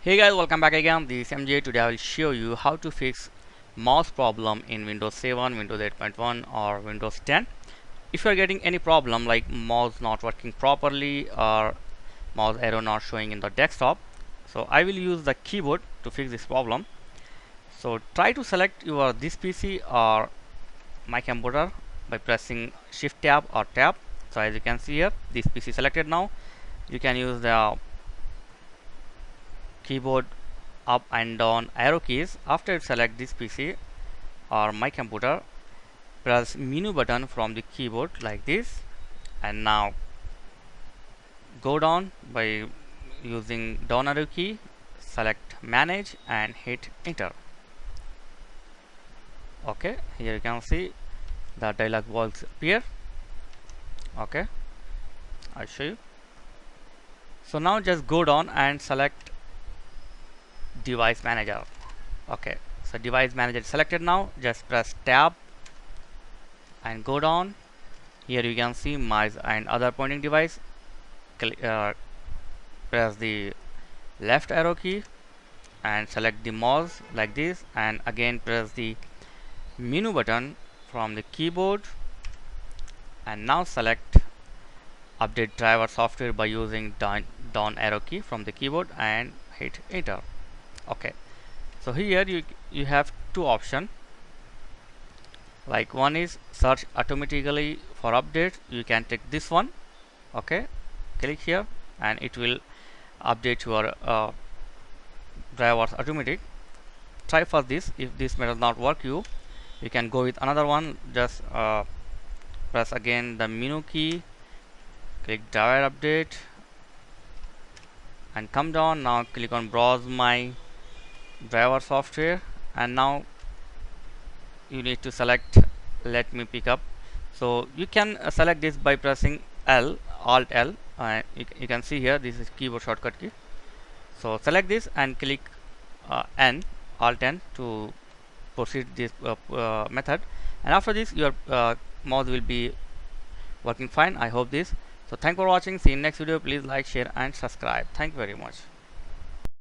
Hey guys, welcome back again. This is MJ. Today I will show you how to fix mouse problem in Windows 7, Windows 8.1 or Windows 10. If you are getting any problem like mouse not working properly or mouse arrow not showing in the desktop, so I will use the keyboard to fix this problem. So try to select your this PC or my computer by pressing Shift tab or tab. So as you can see here, this PC selected now. You can use the keyboard up and down arrow keys. After you select this PC or my computer, press menu button from the keyboard like this, and now go down by using down arrow key, select manage and hit enter. Okay, here you can see the dialog box appear. Okay, I'll show you. So now just go down and select device manager. Okay, so device manager is selected. Now just press tab and go down. Here you can see mouse and other pointing device. Press the left arrow key and select the mouse like this, and again press the menu button from the keyboard, and now select update driver software by using down arrow key from the keyboard and hit enter. Okay, so here you have two options. Like one is search automatically for updates. You can take this one. Okay, click here and it will update your drivers automatic. Try for this. If this does not work, you can go with another one. Just press again the menu key, click driver update and come down. Now click on browse my driver software, and now you need to select let me pick up. So you can select this by pressing L, Alt L, and you can see here this is keyboard shortcut key. So select this and click N, Alt N to proceed this method, and after this your mouse will be working fine. I hope this. So thank for watching. See you in next video. Please like, share and subscribe. Thank you very much.